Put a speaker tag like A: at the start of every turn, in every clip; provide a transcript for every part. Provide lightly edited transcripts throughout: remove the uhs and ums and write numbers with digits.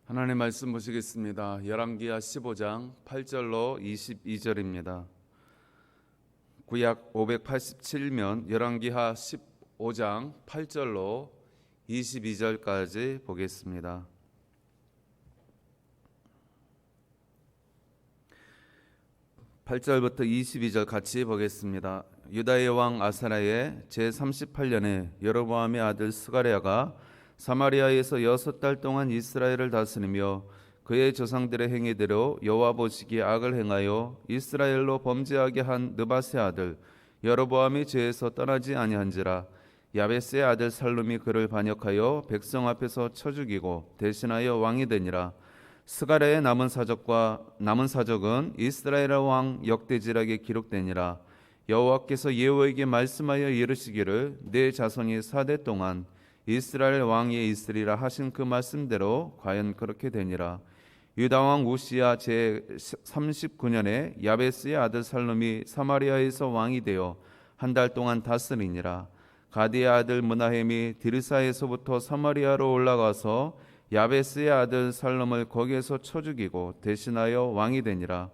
A: 하나님 말씀 보시겠습니다. 열왕기하 15장 8절로 22절입니다. 구약 587면 열왕기하 15장 8절로 22절까지 보겠습니다. (8절부터) 22절 같이 보겠습니다. 유다의 왕 아사랴의 제38년에 여로보암의 아들 스가랴가 사마리아에서 6달 동안 이스라엘을 다스리며 그의 조상들의 행위대로 여호와 보시기에 악을 행하여 이스라엘로 범죄하게 한 느밧의 아들 여로보암이 죄에서 떠나지 아니한지라. 야베스의 아들 살룸이 그를 반역하여 백성 앞에서 쳐 죽이고 대신하여 왕이 되니라. 스가랴의 남은 사적은 이스라엘 왕 역대지락에 기록되니라. 여호와께서 예후에게 말씀하여 이르시기를 내 자손이 4대 동안 이스라엘 왕이 있으리라 하신 그 말씀대로 과연 그렇게 되니라. 유다 왕 우시야 제39년에 야베스의 아들 살룸이 사마리아에서 왕이 되어 한 달 동안 다스리니라. 가디의 아들 므나헴이 디르사에서부터 사마리아로 올라가서 야베스의 아들 살룸을 거기에서 쳐 죽이고 대신하여 왕이 되니라.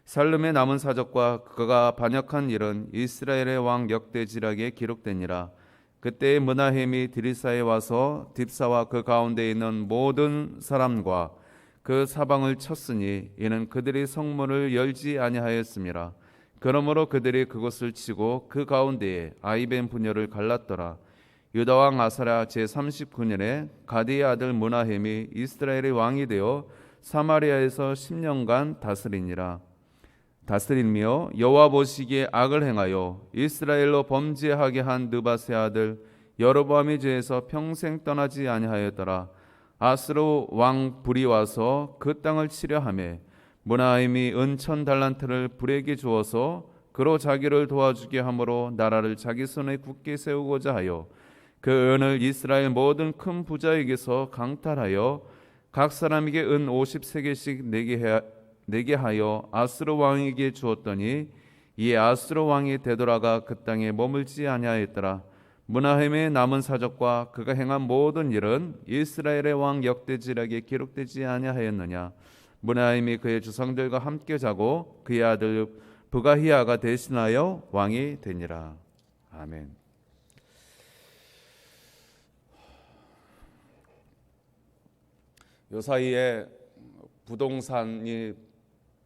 A: 살룸의 남은 사적과 그가 반역한 일은 이스라엘의 왕 역대지락에 기록되니라. 그때 므나헴이 디르사에 와서 딥사와 그 가운데 있는 모든 사람과 그 사방을 쳤으니 이는 그들이 성문을 열지 아니하였음이라. 그러므로 그들이 그곳을 치고 그 가운데에 아이벤 부녀를 갈랐더라. 유다 왕 아사랴 제39년에 가디의 아들 므나헴이 이스라엘의 왕이 되어 사마리아에서 10년간 다스리며 여호와 보시기에 악을 행하여 이스라엘로 범죄하게 한 느밧의 아들 여로보암의 죄에서 평생 떠나지 아니하였더라. 아스로 왕 불이 와서 그 땅을 치려 하매 므나헴이 은 1000달란트를 불에게 주어서 그로 자기를 도와주게 함으로 나라를 자기 손에 굳게 세우고자 하여 그 은을 이스라엘 모든 큰 부자에게서 강탈하여 각 사람에게 은 50세겔씩 내게 하여 아스로 왕에게 주었더니 이에 아스로 왕이 되돌아가 그 땅에 머물지 아니하였더라. 므나헴의 남은 사적과 그가 행한 모든 일은 이스라엘의 왕 역대지락에 기록되지 아니하였느냐. 므나헴이 그의 조상들과 함께 자고 그의 아들 부가히야가 대신하여 왕이 되니라. 아멘. 요 사이에 부동산이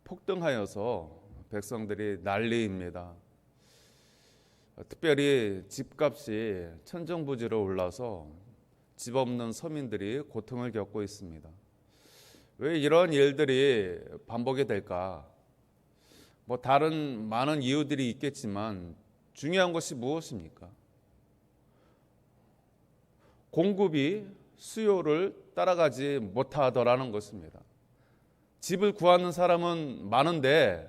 A: 폭등하여서 백성들이 난리입니다. 특별히 집값이 천정부지로 올라서 집 없는 서민들이 고통을 겪고 있습니다. 왜 이런 일들이 반복이 될까? 다른 많은 이유들이 있겠지만 중요한 것이 무엇입니까? 공급이 수요를 따라가지 못하더라는 것입니다. 집을 구하는 사람은 많은데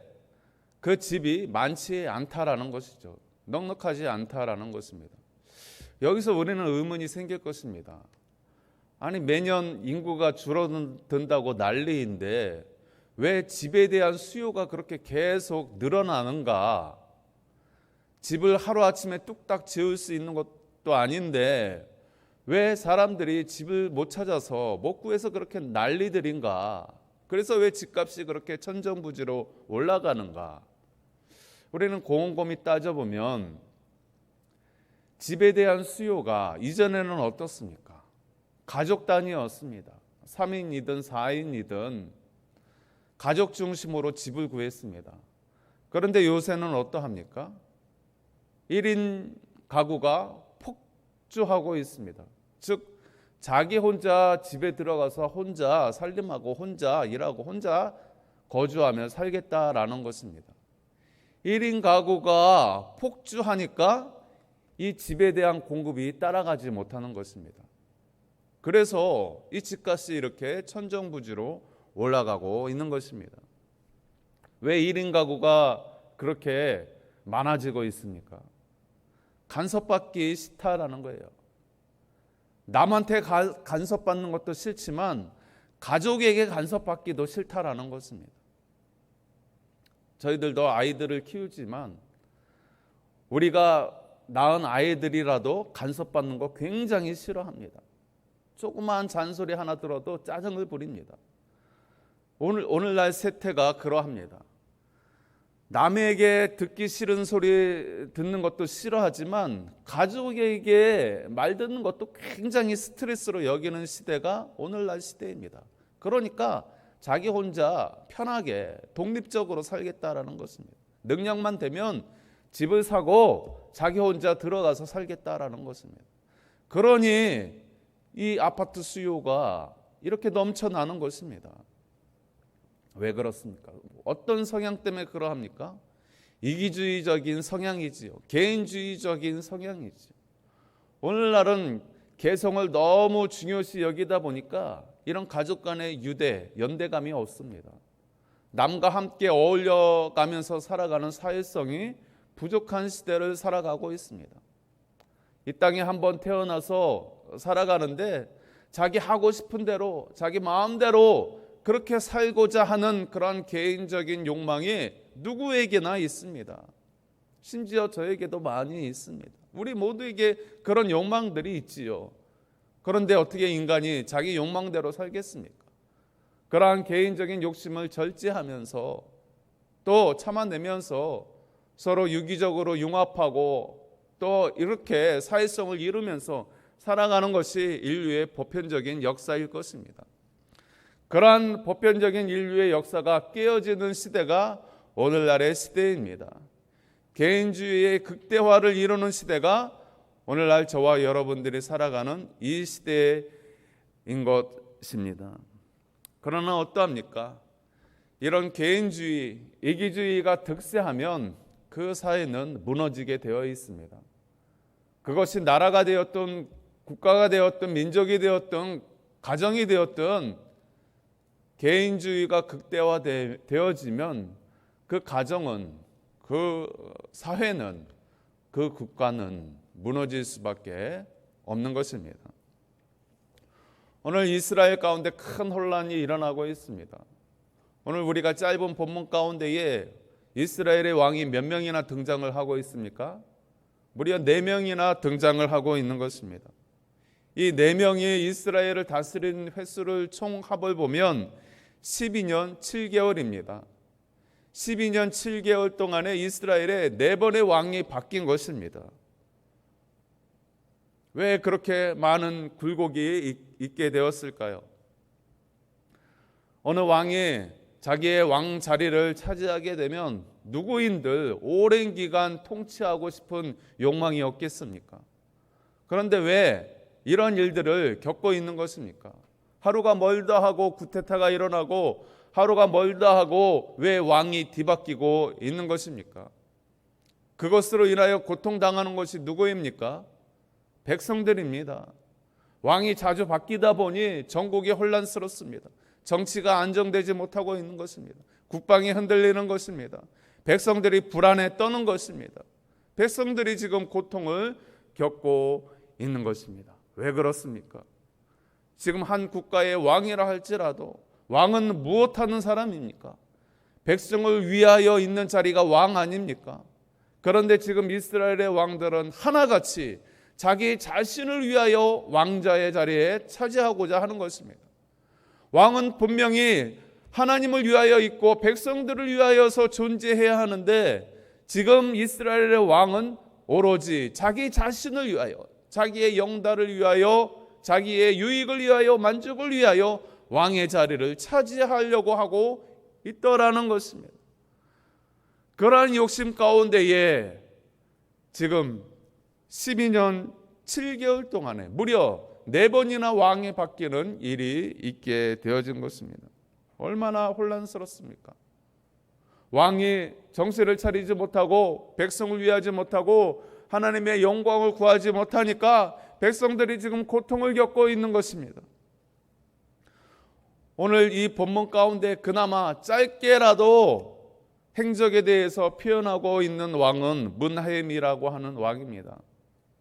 A: 그 집이 많지 않다라는 것이죠. 넉넉하지 않다라는 것입니다. 여기서 우리는 의문이 생길 것입니다. 아니 매년 인구가 줄어든다고 난리인데 왜 집에 대한 수요가 그렇게 계속 늘어나는가? 집을 하루아침에 뚝딱 지을 수 있는 것도 아닌데 왜 사람들이 집을 못 찾아서 못 구해서 그렇게 난리들인가? 그래서 왜 집값이 그렇게 천정부지로 올라가는가? 우리는 곰곰이 따져보면 집에 대한 수요가 이전에는 어떻습니까? 가족 단위였습니다. 3인이든 4인이든 가족 중심으로 집을 구했습니다. 그런데 요새는 어떠합니까? 1인 가구가 폭주하고 있습니다. 즉 자기 혼자 집에 들어가서 혼자 살림하고 혼자 일하고 혼자 거주하며 살겠다라는 것입니다. 1인 가구가 폭주하니까 이 집에 대한 공급이 따라가지 못하는 것입니다. 그래서 이 집값이 이렇게 천정부지로 올라가고 있는 것입니다. 왜 1인 가구가 그렇게 많아지고 있습니까? 간섭받기 싫다라는 거예요. 남한테 간섭받는 것도 싫지만 가족에게 간섭받기도 싫다라는 것입니다. 저희들도 아이들을 키우지만 우리가 낳은 아이들이라도 간섭받는 거 굉장히 싫어합니다. 조그마한 잔소리 하나 들어도 짜증을 부립니다. 오늘날 세태가 그러합니다. 남에게 듣기 싫은 소리 듣는 것도 싫어하지만 가족에게 말 듣는 것도 굉장히 스트레스로 여기는 시대가 오늘날 시대입니다. 그러니까 자기 혼자 편하게 독립적으로 살겠다라는 것입니다. 능력만 되면 집을 사고 자기 혼자 들어가서 살겠다라는 것입니다. 그러니 이 아파트 수요가 이렇게 넘쳐나는 것입니다. 왜 그렇습니까? 어떤 성향 때문에 그러합니까? 이기주의적인 성향이지요. 개인주의적인 성향이지요. 오늘날은 개성을 너무 중요시 여기다 보니까 이런 가족 간의 유대, 연대감이 없습니다. 남과 함께 어울려가면서 살아가는 사회성이 부족한 시대를 살아가고 있습니다. 이 땅에 한번 태어나서 살아가는데 자기 하고 싶은 대로, 자기 마음대로 그렇게 살고자 하는 그런 개인적인 욕망이 누구에게나 있습니다. 심지어 저에게도 많이 있습니다. 우리 모두에게 그런 욕망들이 있지요. 그런데 어떻게 인간이 자기 욕망대로 살겠습니까? 그러한 개인적인 욕심을 절제하면서 또 참아내면서 서로 유기적으로 융합하고 또 이렇게 사회성을 이루면서 살아가는 것이 인류의 보편적인 역사일 것입니다. 그러한 보편적인 인류의 역사가 깨어지는 시대가 오늘날의 시대입니다. 개인주의의 극대화를 이루는 시대가 오늘날 저와 여러분들이 살아가는 이 시대인 것입니다. 그러나 어떠합니까? 이런 개인주의, 이기주의가 득세하면 그 사회는 무너지게 되어 있습니다. 그것이 나라가 되었든 국가가 되었든 민족이 되었든 가정이 되었든 개인주의가 극대화되어지면 그 가정은, 그 사회는, 그 국가는 무너질 수밖에 없는 것입니다. 오늘 이스라엘 가운데 큰 혼란이 일어나고 있습니다. 오늘 우리가 짧은 본문 가운데에 이스라엘의 왕이 몇 명이나 등장을 하고 있습니까? 무려 4명이나 등장을 하고 있는 것입니다. 이 4명이 이스라엘을 다스린 횟수를 총합을 보면 12년 7개월입니다. 12년 7개월 동안에 이스라엘에 4번의 왕이 바뀐 것입니다. 왜 그렇게 많은 굴곡이 있게 되었을까요? 어느 왕이 자기의 왕 자리를 차지하게 되면 누구인들 오랜 기간 통치하고 싶은 욕망이 없겠습니까? 그런데 왜 이런 일들을 겪고 있는 것입니까? 하루가 멀다 하고 쿠데타가 일어나고 하루가 멀다 하고 왜 왕이 뒤바뀌고 있는 것입니까? 그것으로 인하여 고통당하는 것이 누구입니까? 백성들입니다. 왕이 자주 바뀌다 보니 전국이 혼란스럽습니다. 정치가 안정되지 못하고 있는 것입니다. 국방이 흔들리는 것입니다. 백성들이 불안에 떠는 것입니다. 백성들이 지금 고통을 겪고 있는 것입니다. 왜 그렇습니까? 지금 한 국가의 왕이라 할지라도 왕은 무엇하는 사람입니까? 백성을 위하여 있는 자리가 왕 아닙니까? 그런데 지금 이스라엘의 왕들은 하나같이 자기 자신을 위하여 왕자의 자리에 차지하고자 하는 것입니다. 왕은 분명히 하나님을 위하여 있고 백성들을 위하여서 존재해야 하는데 지금 이스라엘의 왕은 오로지 자기 자신을 위하여, 자기의 영달을 위하여, 자기의 유익을 위하여, 만족을 위하여 왕의 자리를 차지하려고 하고 있더라는 것입니다. 그러한 욕심 가운데에 지금 12년 7개월 동안에 무려 4번이나 왕이 바뀌는 일이 있게 되어진 것입니다. 얼마나 혼란스럽습니까? 왕이 정신을 차리지 못하고 백성을 위하지 못하고 하나님의 영광을 구하지 못하니까 백성들이 지금 고통을 겪고 있는 것입니다. 오늘 이 본문 가운데 그나마 짧게라도 행적에 대해서 표현하고 있는 왕은 문하임이라고 하는 왕입니다.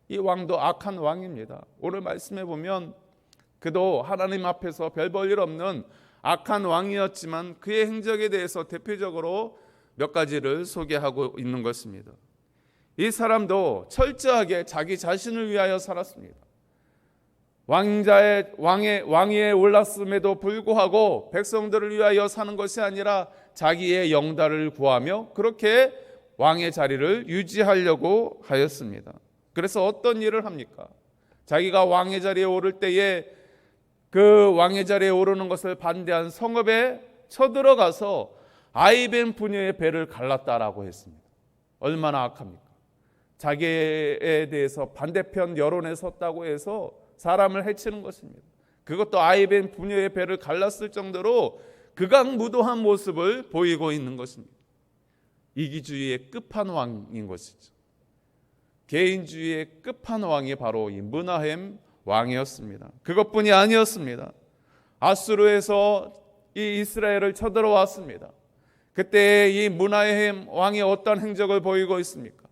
A: 이 왕도 악한 왕입니다. 오늘 말씀해 보면 그도 하나님 앞에서 별 볼 일 없는 악한 왕이었지만 그의 행적에 대해서 대표적으로 몇 가지를 소개하고 있는 것입니다. 이 사람도 철저하게 자기 자신을 위하여 살았습니다. 왕위에 올랐음에도 불구하고 백성들을 위하여 사는 것이 아니라 자기의 영달을 구하며 그렇게 왕의 자리를 유지하려고 하였습니다. 그래서 어떤 일을 합니까? 자기가 왕의 자리에 오를 때에 그 왕의 자리에 오르는 것을 반대한 성읍에 쳐들어가서 아이벤 부녀의 배를 갈랐다라고 했습니다. 얼마나 악합니까? 자기에 대해서 반대편 여론에 섰다고 해서 사람을 해치는 것입니다. 그것도 아이벤 부녀의 배를 갈랐을 정도로 극악무도한 모습을 보이고 있는 것입니다. 이기주의의 끝판왕인 것이죠. 개인주의의 끝판왕이 바로 이 므나헴 왕이었습니다. 그것뿐이 아니었습니다. 아수르에서 이 이스라엘을 쳐들어왔습니다. 그때 이 므나헴 왕이 어떤 행적을 보이고 있습니까?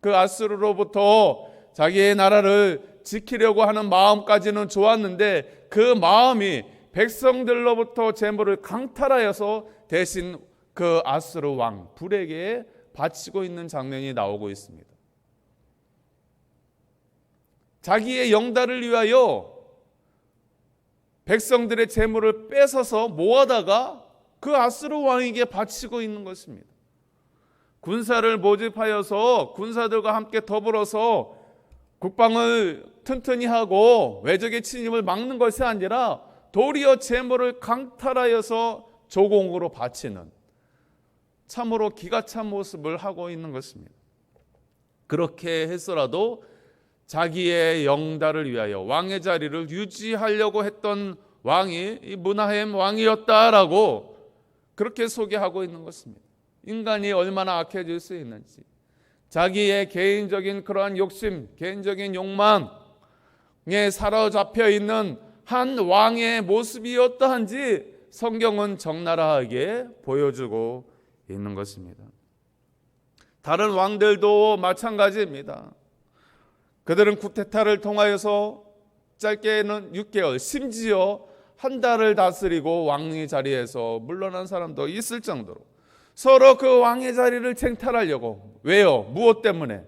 A: 그 아수르로부터 자기의 나라를 지키려고 하는 마음까지는 좋았는데 그 마음이 백성들로부터 재물을 강탈하여서 대신 그 아수르 왕 불에게 바치고 있는 장면이 나오고 있습니다. 자기의 영달을 위하여 백성들의 재물을 뺏어서 모아다가 그 아수르 왕에게 바치고 있는 것입니다. 군사를 모집하여서 군사들과 함께 더불어서 국방을 튼튼히 하고 외적의 침입을 막는 것이 아니라 도리어 재물을 강탈하여서 조공으로 바치는 참으로 기가 찬 모습을 하고 있는 것입니다. 그렇게 했어라도 자기의 영달을 위하여 왕의 자리를 유지하려고 했던 왕이 이 므나헴 왕이었다라고 그렇게 소개하고 있는 것입니다. 인간이 얼마나 악해질 수 있는지, 자기의 개인적인 그러한 욕심, 개인적인 욕망에 사로잡혀 있는 한 왕의 모습이었다 한지 성경은 적나라하게 보여주고 있는 것입니다. 다른 왕들도 마찬가지입니다. 그들은 쿠데타를 통하여서 짧게는 6개월, 심지어 한 달을 다스리고 왕의 자리에서 물러난 사람도 있을 정도로 서로 그 왕의 자리를 쟁탈하려고. 왜요? 무엇 때문에?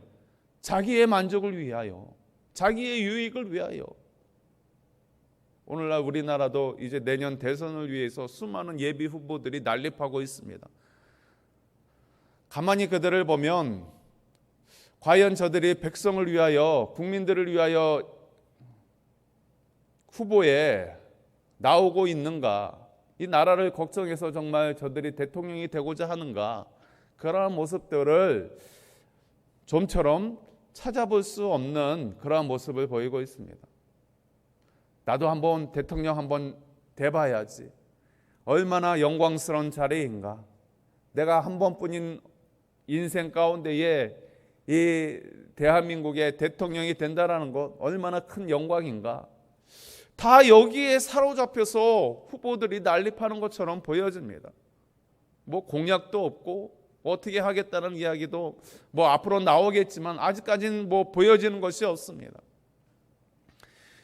A: 자기의 만족을 위하여, 자기의 유익을 위하여. 오늘날 우리나라도 이제 내년 대선을 위해서 수많은 예비 후보들이 난립하고 있습니다. 가만히 그들을 보면 과연 저들이 백성을 위하여, 국민들을 위하여 후보에 나오고 있는가? 이 나라를 걱정해서 정말 저들이 대통령이 되고자 하는가? 그러한 모습들을 좀처럼 찾아볼 수 없는 그러한 모습을 보이고 있습니다. 나도 한번 대통령 한번 돼봐야지. 얼마나 영광스러운 자리인가? 내가 한 번뿐인 인생 가운데에 이 대한민국의 대통령이 된다라는 것 얼마나 큰 영광인가? 다 여기에 사로잡혀서 후보들이 난립하는 것처럼 보여집니다. 뭐 공약도 없고 어떻게 하겠다는 이야기도 뭐 앞으로 나오겠지만 아직까지는 뭐 보여지는 것이 없습니다.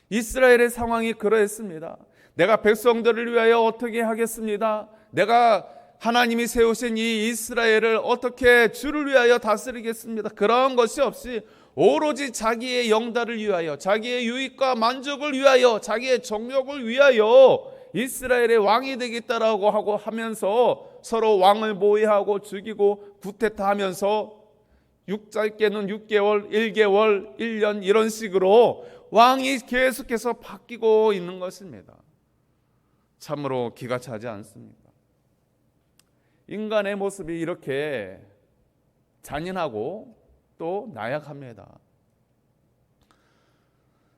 A: 이스라엘의 상황이 그러했습니다. 내가 백성들을 위하여 어떻게 하겠습니다. 내가 하나님이 세우신 이 이스라엘을 어떻게 주를 위하여 다스리겠습니다. 그런 것이 없이 오로지 자기의 영달을 위하여, 자기의 유익과 만족을 위하여, 자기의 정욕을 위하여 이스라엘의 왕이 되겠다라고 하고 하면서 서로 왕을 모의하고 죽이고 쿠데타하면서 짧게는 6개월, 1개월, 1년 이런 식으로 왕이 계속해서 바뀌고 있는 것입니다. 참으로 기가 차지 않습니까? 인간의 모습이 이렇게 잔인하고 또 나약합니다.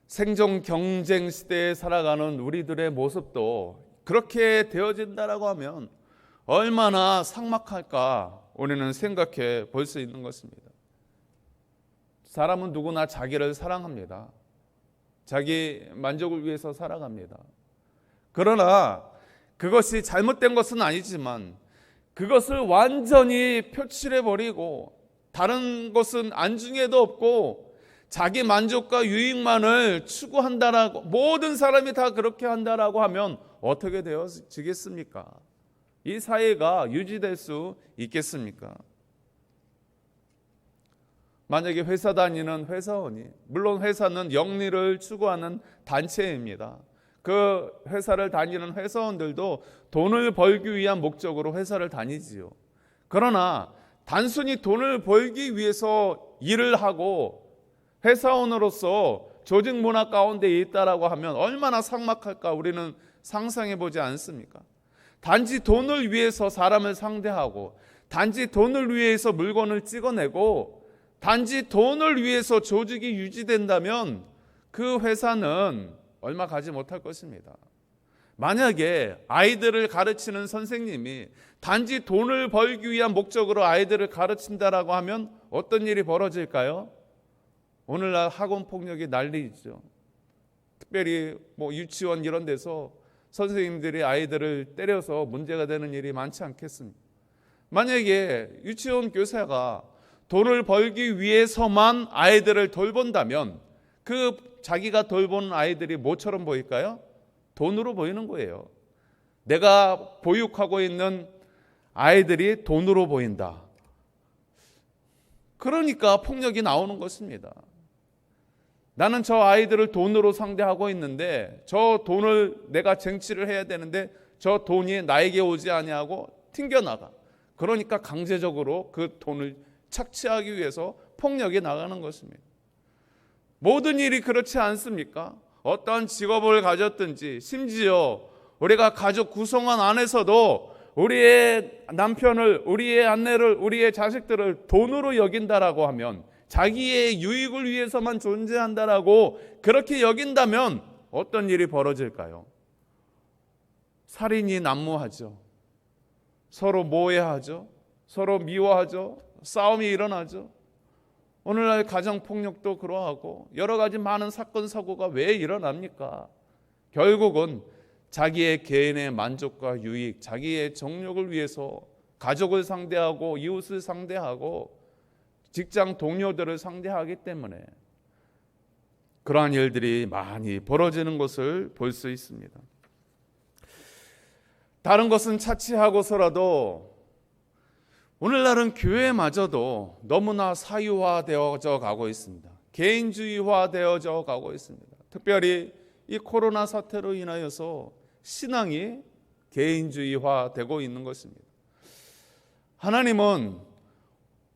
A: 생존 경쟁 시대에 살아가는 우리들의 모습도 그렇게 되어진다라고 하면 얼마나 삭막할까 우리는 생각해 볼 수 있는 것입니다. 사람은 누구나 자기를 사랑합니다. 자기 만족을 위해서 살아갑니다. 그러나 그것이 잘못된 것은 아니지만 그것을 완전히 표출해버리고 다른 것은 안중에도 없고 자기 만족과 유익만을 추구한다라고, 모든 사람이 다 그렇게 한다라고 하면 어떻게 되어지겠습니까? 이 사회가 유지될 수 있겠습니까? 만약에 회사 다니는 회사원이, 물론 회사는 영리를 추구하는 단체입니다. 그 회사를 다니는 회사원들도 돈을 벌기 위한 목적으로 회사를 다니지요. 그러나 단순히 돈을 벌기 위해서 일을 하고 회사원으로서 조직 문화 가운데 있다라고 하면 얼마나 삭막할까 우리는 상상해 보지 않습니까? 단지 돈을 위해서 사람을 상대하고, 단지 돈을 위해서 물건을 찍어내고, 단지 돈을 위해서 조직이 유지된다면 그 회사는 얼마 가지 못할 것입니다. 만약에 아이들을 가르치는 선생님이 단지 돈을 벌기 위한 목적으로 아이들을 가르친다라고 하면 어떤 일이 벌어질까요? 오늘날 학원 폭력이 난리죠. 특별히 유치원 이런 데서 선생님들이 아이들을 때려서 문제가 되는 일이 많지 않겠습니까? 만약에 유치원 교사가 돈을 벌기 위해서만 아이들을 돌본다면 그 자기가 돌보는 아이들이 뭐처럼 보일까요? 돈으로 보이는 거예요. 내가 보육하고 있는 아이들이 돈으로 보인다. 그러니까 폭력이 나오는 것입니다. 나는 저 아이들을 돈으로 상대하고 있는데 저 돈을 내가 쟁취를 해야 되는데 저 돈이 나에게 오지 아니하고 튕겨나가. 그러니까 강제적으로 그 돈을 착취하기 위해서 폭력이 나가는 것입니다. 모든 일이 그렇지 않습니까? 어떤 직업을 가졌든지, 심지어 우리가 가족 구성원 안에서도 우리의 남편을, 우리의 아내를, 우리의 자식들을 돈으로 여긴다라고 하면, 자기의 유익을 위해서만 존재한다라고 그렇게 여긴다면 어떤 일이 벌어질까요? 살인이 난무하죠. 서로 모해하죠. 서로 미워하죠. 싸움이 일어나죠. 오늘날 가정폭력도 그러하고 여러 가지 많은 사건 사고가 왜 일어납니까? 결국은 자기의 개인의 만족과 유익, 자기의 정욕을 위해서 가족을 상대하고 이웃을 상대하고 직장 동료들을 상대하기 때문에 그러한 일들이 많이 벌어지는 것을 볼 수 있습니다. 다른 것은 차치하고서라도 오늘날은 교회마저도 너무나 사유화되어져 가고 있습니다. 개인주의화되어져 가고 있습니다. 특별히 이 코로나 사태로 인하여서 신앙이 개인주의화되고 있는 것입니다. 하나님은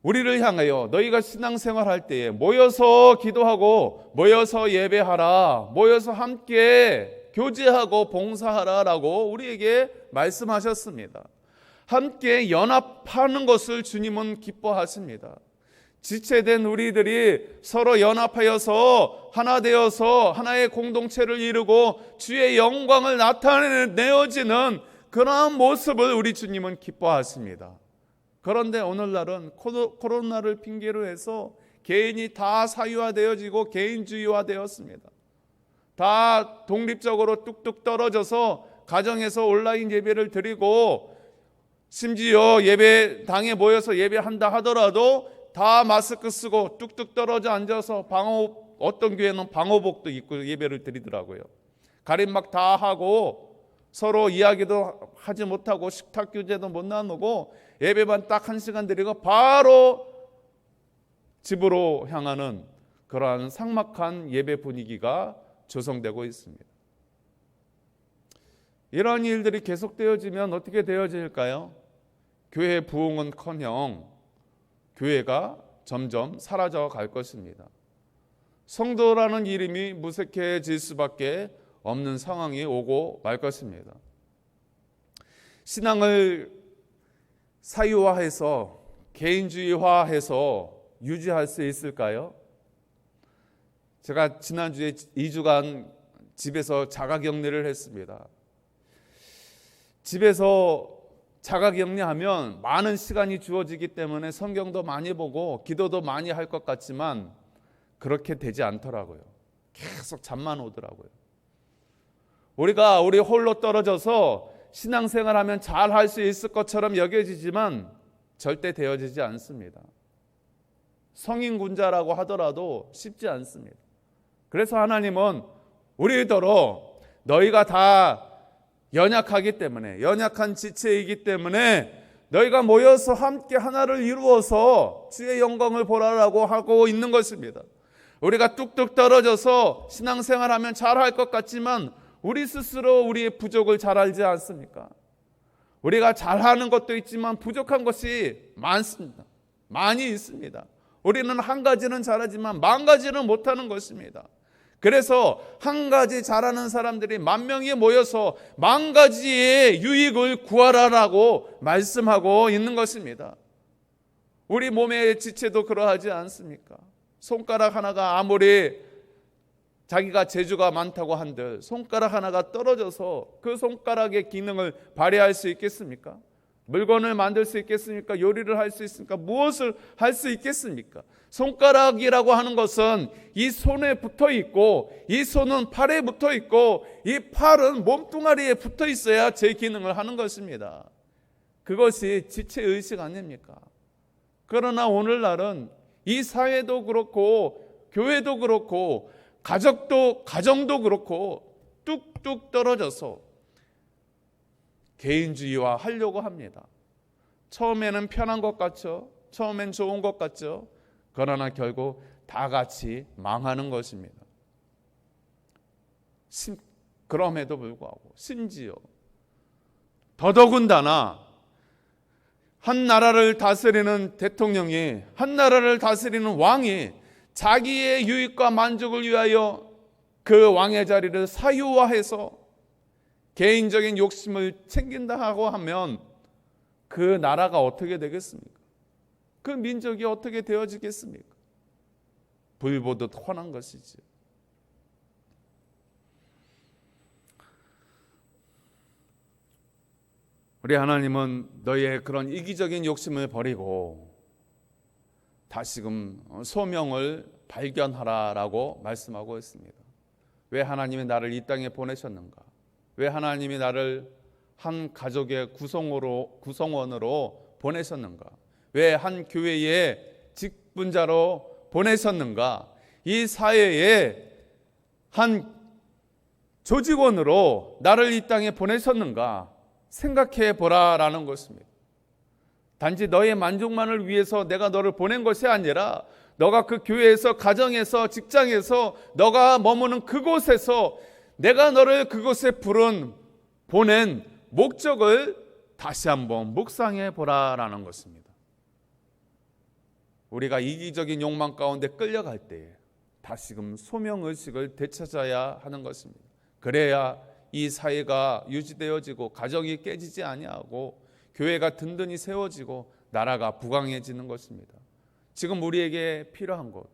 A: 우리를 향하여 너희가 신앙생활할 때에 모여서 기도하고 모여서 예배하라, 모여서 함께 교제하고 봉사하라라고 우리에게 말씀하셨습니다. 함께 연합하는 것을 주님은 기뻐하십니다. 지체된 우리들이 서로 연합하여서 하나 되어서 하나의 공동체를 이루고 주의 영광을 나타내어지는 그러한 모습을 우리 주님은 기뻐하십니다. 그런데 오늘날은 코로나를 핑계로 해서 개인이 다 사유화되어지고 개인주의화되었습니다. 다 독립적으로 뚝뚝 떨어져서 가정에서 온라인 예배를 드리고 심지어 예배당에 모여서 예배한다 하더라도 다 마스크 쓰고 뚝뚝 떨어져 앉아서 어떤 교회는 방호복도 입고 예배를 드리더라고요. 가림막 다 하고 서로 이야기도 하지 못하고 식탁 교제도 못 나누고 예배만 딱 1시간 드리고 바로 집으로 향하는 그러한 삭막한 예배 분위기가 조성되고 있습니다. 이런 일들이 계속되어지면 어떻게 되어질까요? 교회 부흥은커녕 교회가 점점 사라져 갈 것입니다. 성도라는 이름이 무색해질 수밖에 없는 상황이 오고 말 것입니다. 신앙을 사유화해서 개인주의화해서 유지할 수 있을까요? 제가 지난주에 2주간 집에서 자가격리를 했습니다. 집에서 자가격리하면 많은 시간이 주어지기 때문에 성경도 많이 보고 기도도 많이 할 것 같지만 그렇게 되지 않더라고요. 계속 잠만 오더라고요. 우리 홀로 떨어져서 신앙생활하면 잘 할 수 있을 것처럼 여겨지지만 절대 되어지지 않습니다. 성인군자라고 하더라도 쉽지 않습니다. 그래서 하나님은 우리더러 너희가 다 연약하기 때문에, 연약한 지체이기 때문에 너희가 모여서 함께 하나를 이루어서 주의 영광을 보라라고 하고 있는 것입니다. 우리가 뚝뚝 떨어져서 신앙생활하면 잘할 것 같지만 우리 스스로 우리의 부족을 잘 알지 않습니까? 우리가 잘하는 것도 있지만 부족한 것이 많습니다. 많이 있습니다. 우리는 한 가지는 잘하지만 만 가지는 못하는 것입니다. 그래서 한 가지 잘하는 사람들이 만 명이 모여서 만 가지의 유익을 구하라라고 말씀하고 있는 것입니다. 우리 몸의 지체도 그러하지 않습니까? 손가락 하나가 아무리 자기가 재주가 많다고 한들 손가락 하나가 떨어져서 그 손가락의 기능을 발휘할 수 있겠습니까? 물건을 만들 수 있겠습니까? 요리를 할 수 있습니까? 무엇을 할 수 있겠습니까? 손가락이라고 하는 것은 이 손에 붙어 있고, 이 손은 팔에 붙어 있고, 이 팔은 몸뚱아리에 붙어 있어야 제 기능을 하는 것입니다. 그것이 지체의식 아닙니까? 그러나 오늘날은 이 사회도 그렇고 교회도 그렇고 가정도 그렇고 뚝뚝 떨어져서 개인주의화 하려고 합니다. 처음에는 편한 것 같죠. 처음엔 좋은 것 같죠. 그러나 결국 다 같이 망하는 것입니다. 그럼에도 불구하고 심지어 더더군다나 한 나라를 다스리는 대통령이, 한 나라를 다스리는 왕이 자기의 유익과 만족을 위하여 그 왕의 자리를 사유화해서 개인적인 욕심을 챙긴다 고 하면 그 나라가 어떻게 되겠습니까? 그 민족이 어떻게 되어지겠습니까? 불보듯 훤한 것이지. 우리 하나님은 너희의 그런 이기적인 욕심을 버리고 다시금 소명을 발견하라라고 말씀하고 있습니다. 왜 하나님이 나를 이 땅에 보내셨는가? 왜 하나님이 나를 한 가족의 구성원으로 보내셨는가? 왜 한 교회의 직분자로 보내셨는가? 이 사회의 한 조직원으로 나를 이 땅에 보내셨는가? 생각해 보라라는 것입니다. 단지 너의 만족만을 위해서 내가 너를 보낸 것이 아니라 너가 그 교회에서, 가정에서, 직장에서, 너가 머무는 그곳에서 내가 너를 그곳에 보낸 목적을 다시 한번 묵상해 보라라는 것입니다. 우리가 이기적인 욕망 가운데 끌려갈 때에 다시금 소명의식을 되찾아야 하는 것입니다. 그래야 이 사회가 유지되어지고 가정이 깨지지 아니하고 교회가 든든히 세워지고 나라가 부강해지는 것입니다. 지금 우리에게 필요한 것,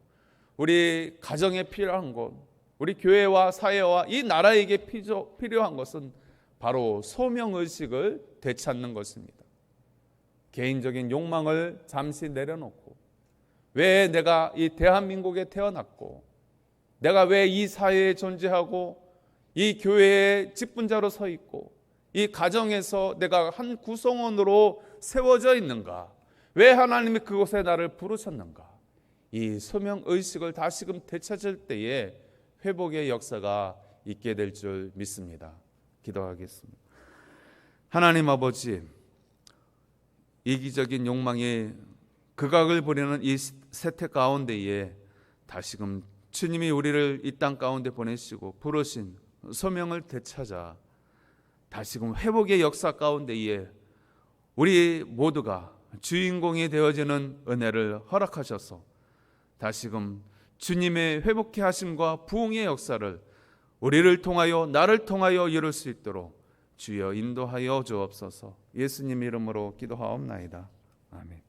A: 우리 가정에 필요한 것, 우리 교회와 사회와 이 나라에게 필요한 것은 바로 소명의식을 되찾는 것입니다. 개인적인 욕망을 잠시 내려놓고 왜 내가 이 대한민국에 태어났고 내가 왜 이 사회에 존재하고 이 교회의 직분자로 서 있고 이 가정에서 내가 한 구성원으로 세워져 있는가? 왜 하나님이 그곳에 나를 부르셨는가? 이 소명의식을 다시금 되찾을 때에 회복의 역사가 있게 될 줄 믿습니다. 기도하겠습니다. 하나님 아버지, 이기적인 욕망이 극악을 부리는 이 세태 가운데에 다시금 주님이 우리를 이 땅 가운데 보내시고 부르신 소명을 되찾아 다시금 회복의 역사 가운데에 우리 모두가 주인공이 되어지는 은혜를 허락하셔서 다시금 주님의 회복케 하심과 부흥의 역사를 우리를 통하여 나를 통하여 이룰 수 있도록 주여 인도하여 주옵소서. 예수님 이름으로 기도하옵나이다. 아멘.